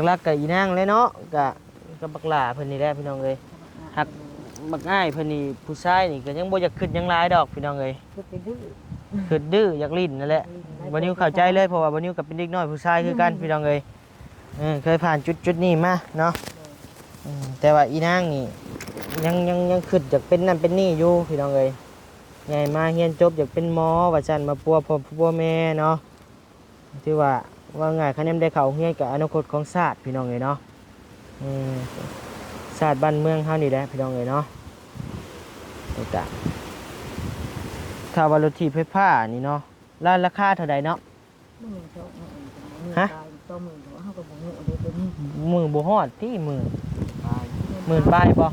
หลักๆกับอีนางเลยเนาะกับบักหล่าเพิ่นนี่แหละพี่น้องเอ้ยหักบักง่ายเพิ่นนี่ผู้ชายนี่ก็ยังบ่อยากขึ้นยังหลายดอกพี่น้องเอ้ย คือเป็นดื้อ ขึ้นดื้ออยากลิ้นนั่นแหละบ่นิ้วเข้าใจเลยเพราะว่าบ่นิ้วก็เป็นเด็กน้อยผู้ชายคือกันพี่น้องเอ้ยเคยผ่านจุดนี้มาเนาะแต่ว่าอีนางนี่ยังขึ้นอยากเป็นนั่นเป็นนี่อยู่พี่น้องเอ้ยใหญ่มาเรียนจบอยากเป็นหมอว่าซั่นมาปัวพ่อปัวแม่เนาะที่ว่าง่ายคะแนนได้เข้าเรียนกับอนาคตของชาติพี่น้องเอ้ยเนาะชาติบ้านเมืองเฮานี่แหละพี่น้องเอ้ยเนาะนี่จ้ะถ้าว่ารถถีบไฟฟ้านี่เนาะราคาเท่าใดเนาะ ฮะ ต่อมื้อเฮาก็บ่ฮู้เด้ตัวนี้ มือบ่ฮอดที่มือ ตาย หมื่นปลายบ่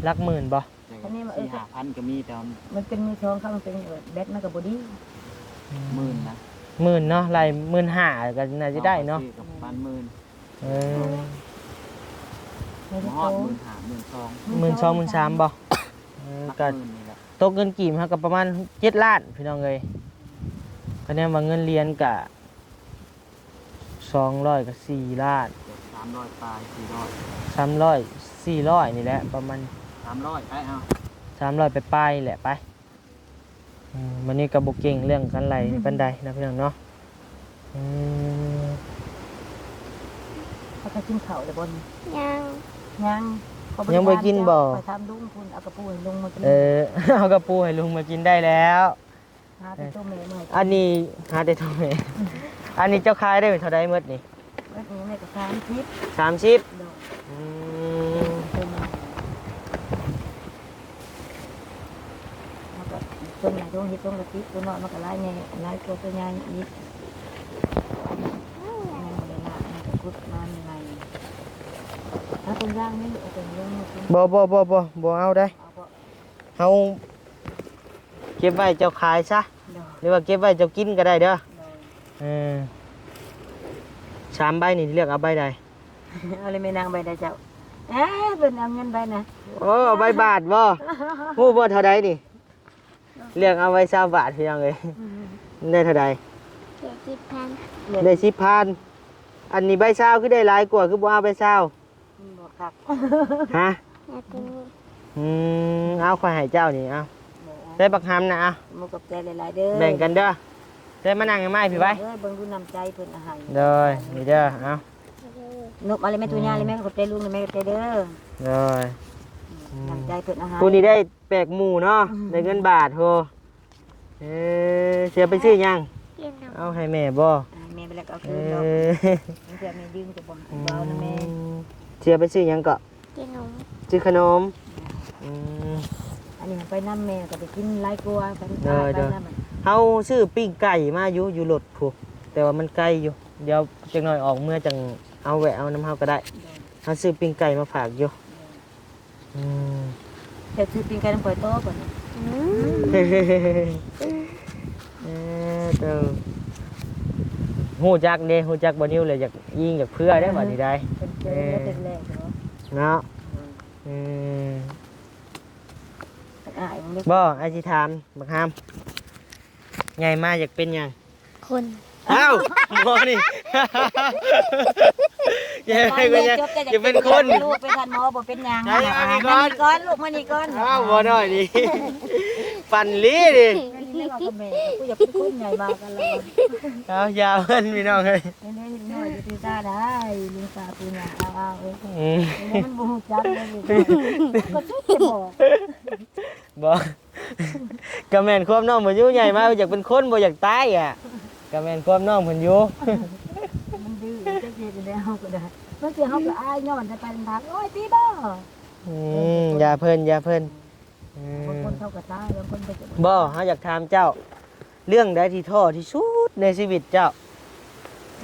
หลักหมื่น หลักหมื่นบ่ 4-5,000ก็มีแต่ว่า มันเป็นมือทองครับมันเป็นแบตมันก็บ่ดี หมื่นนะ หมื่นเนาะไร15,000ก็น่าจะได้เนาะ อกับพันหมื่น เออ ไม่ ห ได้ อด โต 12,000 12,000 13,000บ่ก็ หมื่นนี่แหละ ตกเงินกีบเฮาก็ประมาณ7ล้านพี่น้องเอ้ยคะแนนว่าเงินเรียนก็200ก็4ล้าน 300ปลาย400 300 400นี่แหละประมาณ 300ไปเอา 300ไปปลายๆแหละไปวันนี้ก็บ่เก่งเรื่องกันไหลปานใดนะพี่น้องเนาะ เขาก็กินข้าวเลยบ่นี่ ยัง ยังเขา ยังบ่กินบ่ ไปทำลุงคุณเอากระปูให้ลุงมากิน เอากระปูให้ลุงมากินได้แล้ว หาแต่ตัวแม่เมื่อย อันนี้หาได้เท่าไหร่อันนี้เจ้าขายได้เป็นเท่าใดหมดนี่ เมื่อนี้แม่ก็ทานทิพย์ 30 ดอก อืม ตัวแม่มันก็ต้นไหนต้นเฮ็ดต้นกะทิตัวน้อยมันก็หลายแน่หลายตัวใหญ่อีกมันบ่ได้ละมันก็กุดมาใหม่ๆถ้าคนย่างนี่เอาเป็นเรื่องมันกิน บ่เอาได้ เอาบ่ เฮาเก็บไว้เจ้าขายซะ ดอก หรือว่าเก็บไว้เจ้ากินก็ได้เด้อ ดอก เออ3ใบนี่เลือกเอาใบใด เอาเลยแม่นางใบได้เจ้าเอ๊ะเป็นเอาเงินใบนะ โอ้ใบบาทบ่ฮู้บ่เท่าใดนี่เลือกเอาไว้20บาทพี่น้องเอ้ยได้เท่าใด เดี๋ยว10,000ได้10,000อันนี้ใบ20คือได้หลายกว่าคือบ่เอาใบ20 บอกครับ ฮะ แล้วก็นี้ เอาข่อยให้เจ้านี่เอาได้บักหำนะเอา มุกับใจหลายๆเด้อ แบ่งกันเด้อได้มานั่งกันไหมพี่ไว้ เอ้ยเบิ่งดูน้ำใจเพิ่นอาหาร เด้อนี่เด้อเอา นกอะไรแม่ตัวใหญ่เลยแม่ก็ใจลุงเลยแม่ก็ใจเด้อ เด้อ น้ำใจเพิ่นอาหาร ผู้นี้ได้แปลกหมู่เนาะได้เงินบาทโหเสียไปซื้อยัง เย็นหนาว เอาให้แม่บ่ แม่ไปแล้วก็เอา เอ คืนดอก อ เพื่อแม่ยืมจะบ่เอานะแม่ เสียไปซื้อยังก็ กินนม ซื้อขนมอืม อันนี้ไปน้ำแม่ก็ไปกินหลายกลัวกัน เด้อเด้อ ไปน้ำมัน เฮาซื้อปิ้งไก่มาอยู่รถพูแต่ว่ามันไกลอยู่เดี๋ยวจักหน่อยออกเมื่อจังเอาแวะเอาน้ำเฮาก็ได้เฮาซื้อปิ้งไก่มาฝากอยู่อืม เดี๋ยวซื้อปิ้งไก่น้ำปล่อยโต๊ะก่อนนะ เด้อฮู้จักเด้ฮู้จักบ่นิ้วเลยอยากยิงอยากเพื่อได้บ่นี่ได้ เป็นเจอแล้วเป็นแรกเนาะ เนาะม อายมันเล็ก บ่ไอ้สิถามบักฮามใหญ่มาอยากเป็นหยัง คน อ้าวบ่นี่อยากเป็นหยังอยากเป็นคน ลูกเป็นทันหมอบ่เป็นหยัง ใช่เอานี่ก่อน ก่อนลูกมานี่ก่อน อ้าวบ่น้อยนี่ปั่นลีดิ นี่ว่ากับแม่กูอยากเป็นคนใหญ่มากกันเลย เอายาวเพิ่นพี่น้องเอ้ย นี่นี่น้อยจะตีตาได้ลุงตาปูหน้าเอาเอ้ย อืม มันบ่ฮู้จักเลยก็ช่วยบอก บ่ก็แม่นความน้องเพิ่นอยู่ใหญ่มาอยากเป็นคนบ่อยากตายอ่ะก็แม่นความน้องเพิ่นอยู่ มันดื้อจะเฮ็ดได้เฮาก็ได้บางทีเฮาก็อายย้อนจะไปทางโอ้ยตีบ่ อย่าเพิ่นอื บาง ม คนเขาก็ตายบางคนก็จะ บ่เฮาอยากถามเจ้า เรื่องใดที่ท้อที่สุดในชีวิตเจ้า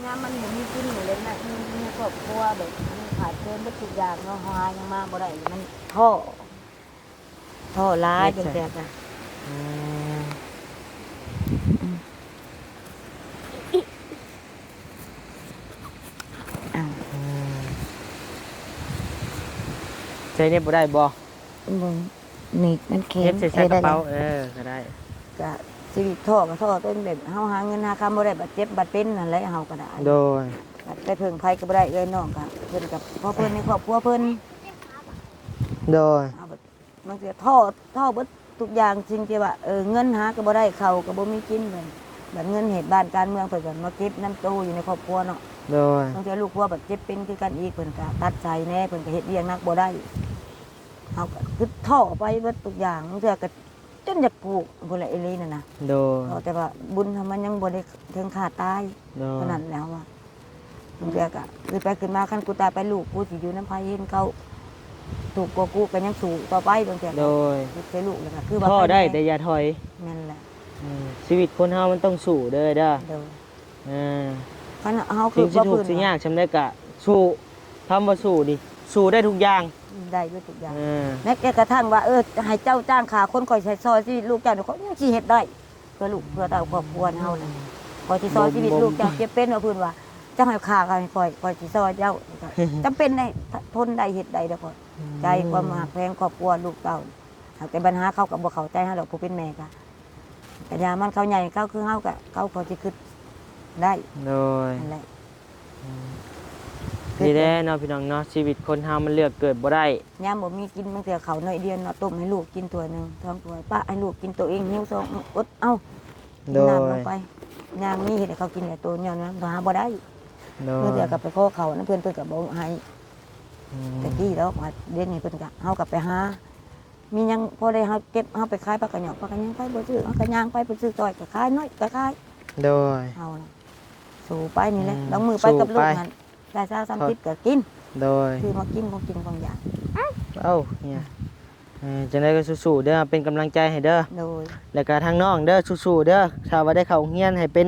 งานมันบ่มีกินอยู่เลยนะมีครอบครัวแบบมันขาดเกินทุกอย่างเนาะหายังมาบ่ได้มันท้อหลายจังแต่ อืม อ้าว ใช้เนี่ยบ่ได้บ่ บ่นี่มันแข็ เฮ็ ง ดใส่กระเป๋าก็ได้ ก็ชีวิตท้อก็ท้อต้นแบบเฮาหาเงินหาคำบ่ได้บัดเจ็บบัดเป็นนั่นแหละเฮาก็ได้ โดย บัดไปเพิ่งไผก็บ่ได้เอ้ยน้องก็เพิ่นกับพ่อเพิ่นในครอบครัวเพิ่น โดย เอาบัดมันสิท้อเบิดทุกอย่างจริงที่ว่าเงินหาก็บ่ได้ข้าวก็บ่มีกินเพิ่นบัดเงินเหตุบ้านการเมืองเพิ่นก็มาเก็บน้ำตู้อยู่ในครอบครัวเนาะ โดย บางทีลูกครัวบัดเจ็บเป็นคือกันอีกเพิ่นก็ตัดใจแน่เพิ่นก็เฮ็ดเวียงนักบ่ได้เฮาก็คือท้อไปเบิดทุกอย่างบางเทื่อก็จนอยากปลูกพุ่นละอีหลีนั่นน่ะ โดย แต่ว่าบุญทำมันยังบ่ได้ถึงขาดตาย โดย ขนาดแล้วว่าบางเทื่อก็คือไปขึ้นมาคันกูตายไปลูกกูสิอยู่น้ำพายเห็นเขาถูกกว่ากูก็ยังสู้ต่อไปบางเทื่อ โดย ก็คือลูกแล้วก็คือ ท้อได้แต่อย่าถอย นั่นแหละ ชีวิตคนเฮามันต้องสู้เด้อเด้อ เดี๋ยว อ่า คันเฮาคื สิ่ อง ที่ถูกสิ่งยากชำได้กะสู้ทำบ่สู้ดิสู้ได้ทุกอย่าง ได้ด้วยทุกอย่าง อ่า แม้กระทั่งว่าให้เจ้าจ้างขาคนคอยใช้ซอยชีวิตลูกเจ้าเนี่ยเขาสิเฮ็ดได้เพื่อลูกเพื่อตาครอบครัวเฮาน่ะคอยสิซอยชีวิตลูกเจ้าเก็บเป็นว่าเพิ่นว่าจังให้ขากันคอยสิซอยเจ้าจำเป็นได้ทนได้เฮ็ดได้เด้อพ่อใจความหักแพงครอบครัวลูกเต้าหากแต่ปัญหาเขาก็บ่เข้าใจเฮาดอกผู้เป็นแม่ก็แต่ยามันเขาใหญ่เขาคือเฮาก็เขาพอสิคิดได้ โดย นั่นแหละ นี่แหละเนาะพี่น้องเนาะชีวิตคนเฮามันเลือกเกิดบ่ได้ ยามบ่มีกินบางเทื่อเขาวน้อยเดียวเนาะต้มให้ลูกกินถ้วยหนึงท้องถ้วยป้าให้ลูกกินตัวเองหิวซองอดเอา โด น้ำล ย งไปยามนี้เห็นให้เขากินแต่ตัวเนี่ยนะหาบ่ได้ โด เพื่อย เดี๋ยวกับไปขอเขานะเพื่อนก็บ่ให้ อืม แต่กี้แล้วมาเดี๋ยวนี้เพิ่นก็เฮากับไปหา มียังพอได้เฮาเก็บเฮาไปขายปลากระหยอกปลากระหยังไปบ่ซื้อเฮาก็ย่างไปบ่ซื้อต่อยก็ขายน้อยก็ขาย โดย เฮาน่ะสู่ไปนี่แหละ อืม บางมื้อไปกับ สู่ ลูก ไป นั่นได้20-30ก็กิน โดย คือมากินของกินของอยาก เอ้าเนี่ยจังได๋ก็สู้ๆเด้อเป็นกำลังใจให้เด้อ โดย แล้วก็ทางน้องเด้อสู้ๆเด้อถ้าว่าได้เข้าโรงเรียนให้เป็น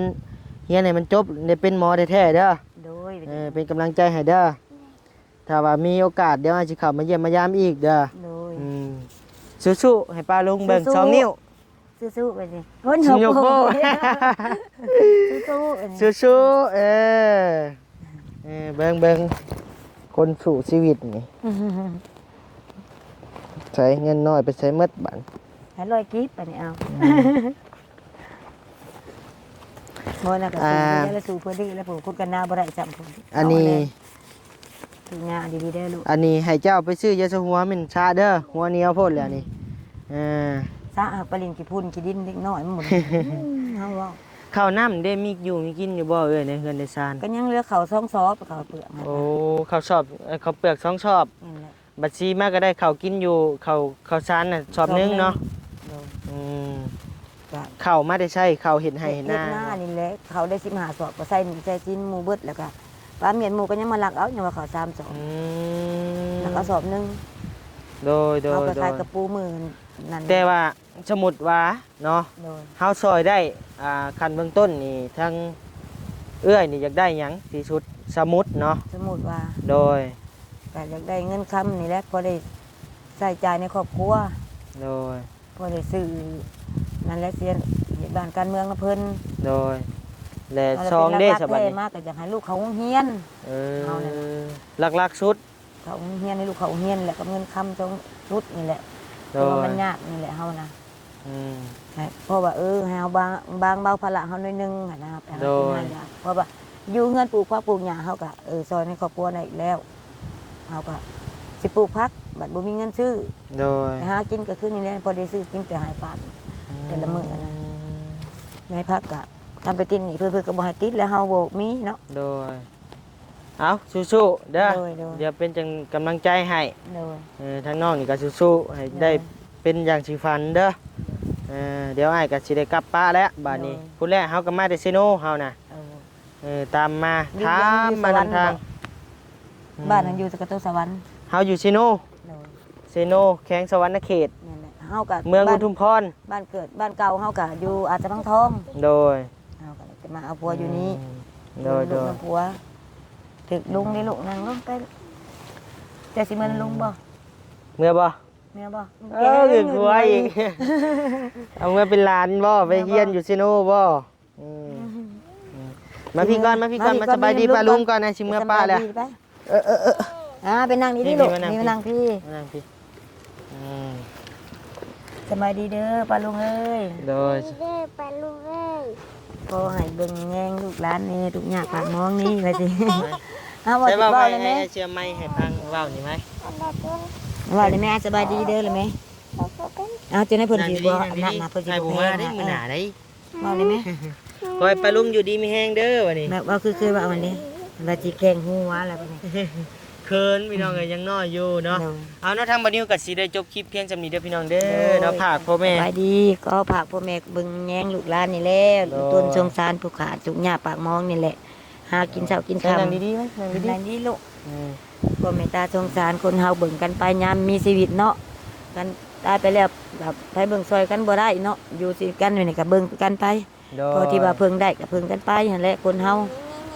เรียนให้มันจบได้เป็นหมอแท้ๆเด้อ โดย เป็นกำลังใจให้เด้อถ้าว่ามีโอกาสเดี๋ยวอาจสิเข้ามาเยี่ยมมายามอีกเด้อ โดย สู้ๆให้ป้าลุงเบิ่ง สู้ๆ 2 นิ้ว สู้ๆไปสิคน ชิโยโก สู้ๆไปสิ สู้ๆเบิ่งคนสู่ชีวิตนี่ใช้เงินน้อยไปใช้หมดบัด ให้ลอยกิ๊บไปนี่เอาบ่น่ะก็สู้แล้วสู้เพื่อดีแล้วผมคุดกันหน้าบ่ได้จำผม อันนี้ ถึงงานดีๆได้อลูก อันนี้ให้เจ้าไปซื้อยาสะหัวมันชาเด้อหัวเหนียวโพดแล้วนี่อ่า ซะหักปลินกี่พุ่นกี่ดินเล็กน้อยมันหมดเฮาเว้า ข้าวน้ำได้มีอยู่มีกินอยู่บ่เอ้ยในเฮือนในซาน ก็ยังเหลือข้าวซองซอไปข้าวเปลือกนั่น โอ้ข้าวชอบข้าวเปลือก2ชอบ นี่แหละ บัดซีมาก็ได้ข้าวกินอยู่ข้าวสารน่ะชอบนึงเนาะ โดย อืม ก็ ข้าวมาได้ใช้ข้าวเห็ดให้เห็ดหน้า นี่แหละเขาได้15สอบก็ใส่นี่ใส่จิ้นหมูเบิดแล้วก็ปลาเมียนหมูก็ยังมาลักเอายังว่าข้าว3สอบ อื แล้วก็สอบหนึง โดย เอาไป โด ขาย ย กระปูมือนั่น แต่ว่าสมมุติว่าเนาะ โดย เฮาซอยได้ขั้นเบื้องต้นนี่ทั้งเอื้อยนี่อยากได้หยังที่สุดสมุดเนาะ สมมุติว่า โดย ก็อยากได้เงินคำนี่แหละพอได้ใส่จ่ายในครอบครัว โดย พอได้ซื้อนั่นแหละเสียเหตุบ้านการเมืองกับเพิ่น โดยและซองเด้สบัด นี้ นี้ มากก็อยากให้ลูกเขาโรงเรียน เอ เอาเลย อหลักๆสุด เขาโรงเรียนให้ลูกเขาโรงเรียนแหละกับเงินคำจงรุดนี่แหละ โด เพราะว่าย มันยากนี่แหละเฮานะ อืม ให้เพราะว่าให้เฮาบางเบาภาระเฮาหน่อยนึงอะนะครับให้เฮา โดย กินหายากเพราะว่าอยู่เงินปลูกผักปลูกหญ้าเฮาก็ซอยในครอบครัวได้อีกแล้วเฮาก็สิปลูกผักบัดบ่มีเงินซื้อ โดย ไปหากินก็คือนี่แหละพอได้ซื้อกินแต่หายปาก แต่ละมื้อนะ ในพักก็ทำไปติดหนี่เพื่อก็บ่ให้ติดแล้วเฮาบ่มีเนาะ โดยเอาสู้ๆเด้อ โดยโดย เดี๋ยวเป็นจังกำลังใจให้ โดย ทางน้องนี่ก็สู้ๆให้ได้เป็นอย่างสิฝันเด้อเดี๋ยวอ้ายก็สิได้กลับป้าแล้วบัดนี้พูดแล้วเฮาก็มาแต่เซโนเฮาน่ะ ตามมา อยู่ ถามมา อยู่สวรรค์ นำทาง บ้านนั้นอยู่ตะกะโตสวรรค์ เฮาอยู่เซโน โดย เซโนแข้งสวรรณเขต นั่นแหละเฮาก็ เมืองอุ บ้าน ทุมพร บ้านเกิดบ้านเก่าเฮาก็อยู่อาจจะพังทอง โดย เฮาก็เลยจะมาเอาผัวอยู่นี้ โดยโด ลูก ย น้ำผัวถึกลุงนี่ลูกนั่งลงไปแต่สิเหมือนลุงบ่ เมื่อบ่ แม่บ่ คือหัวอีก เอาเมื่อเป็นหลานบ่ไปเฮียนอยู่เซโนบ่อืมมาพี่ก่อนมาสบายดีป้าลุงก่อนนะสิเมื่อป้าแล้ว สบยดีไป เออ ไปนั่งนี่ดิ นี่ ลูก มานั่ง นี่มานั่งพี่ มานั่งพี่อืม สบายดีเด้อป้าลุงเอ้ย โดย เด้อปลาลูกเอ้ย ก็ให้เบิ่งแงงลูกหลานนี่ทุกอย่างปากมองนี่ไปสิ เอาว่า ใช่ สิ ว่า เว้า ไว้ เลยแม่ ให้เชื่อไม่ให้พังเว้านี่ไหม อันดับต้น ว่าเลยแม่สบายดีเด้อเลยแม่ เราก็เป็น เอาจนให้เพิ่นสิบ่ นั่งดี นั่น ๆ น่ะเพิ่นสิ ให้ บ่ ผม แพ้ มาได้มื้อหน้าได้ ว่าเลยแม่ คอยปลาลุงอยู่ดีมีแห้งเด้อวันนี้ แบบว่าคือว่าวันนี้เราสิแข่งฮู้ว่าแล้วบัดนี้ เคินพี่น้องเอ้ยยังน้อยอยู่เนาะ เนาะ เอาเนาะทางบัดนี้ก็สิได้จบคลิปเพียงจำนี้เด้อพี่น้องเด้อเนาะฝากพ่อแม่ สบายดีก็ฝากพ่อแม่เบิ่งแยงลูกหลานนี่แหละ โอ้ย ต้นสงสารผู้ขาดทุกหญ้าปากมองนี่แหละ หากินเช้ากินค่ำ นั่งดีๆไหมนั่งดี นั่งดีลูก ๆอืม พ่อแม่ตาสงสารคนเฮาเบิ่งกันไปยามมีชีวิตเนาะกันตายไปแล้วแบบไปเบิ่งซอยกันบ่ได้เนาะอยู่สิกันอยู่นี่ก็เบิ่งกันไป โด พอที่ว่าเพิ่งได้ก็เพิ่งกันไปนั่นแหละคนเฮา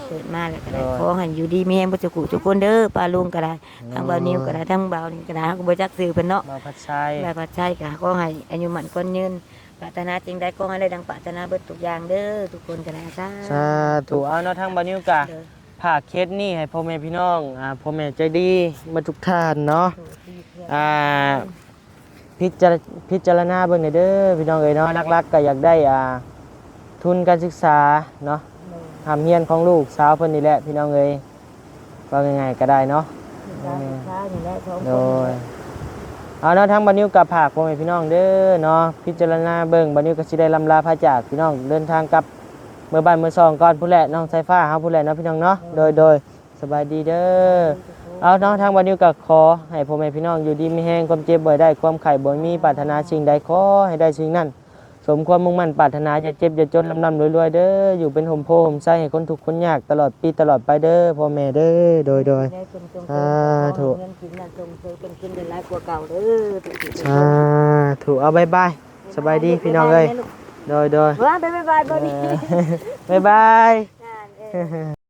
เกิดมาแล้วก็ได้ โอ้ย ขอให้อยู่ดีมีแรงบ่จุกุทุกคนเด้อป้าลุงก็ได้ทั้งบ่าวนิ้วก็ได้ทั้งบ่าวนี่ก็ได้เฮาก็บ่จักชื่อเพิ่นเนาะ บ่าวพัดชัย แล้วก็ใช่ค่ะขอให้อายุมั่นคนยืนปรารถนาจริงได้ก็ให้ได้ดังปรารถนาเบิดทุกอย่างเด้อทุกคนก็ได้จ้า สาธุเอาเนาะทางบัดนี้ก็ เด้อ ฝากเคสนี่ให้พ่อแม่พี่น้องพ่อแม่ใจดีมาทุกท่านเนาะพิจารณาเบิ่งหน่อยเด้อพี่น้องเอ้ยเนาะรักๆก็อยากได้ทุนการศึกษาเนาะทำเฮียนของลูกสาวเพิ่นนี่แหละพี่น้องเอ้ยว่าง่ายๆก็ได้เนาะ โดยเอาเนาะทางบัดนิ้วกับผากพ่อแม่พี่น้องเด้อเนาะพิจารณาเบิ่งบัดนิ้วก็สิได้ลำลาพระจากพี่น้องเดินทางกลับเมื่อบ่ายมื้อ2ก่อนผู้แหละน้องสายฟ้าเฮาผู้แหละเนาะพี่น้องเนาะโดยสบายดีเด้อ เอาเนาะทางวันนี้ก็ขอให้พ่อแม่พี่น้องอยู่ดีมีแห้งความเจ็บบ่ได้ความไข้บ่มีปรารถนาสิ่งใดขอให้ได้สิ่งนั้นสมความมุ่งมั่นปรารถนาอย่าเจ็บอย่าจนลำรวยๆเด้ออยู่เป็นห่มโพห่มไส้ให้คนทุกข์คนยากตลอดปีตลอดไปเด้อพ่อแม่เด้อโดย ได้จงจง สาธุ เงินกินน่ะจงเคยเป็นกินได้หลายกว่าเก่าเด้อ สาธุเอาบ๊ายบายสบายดีพี่น้องเอ้ยโดย ว่าบ๊ายบายบ่ดี บ๊ายบาย จ้าเอ้ย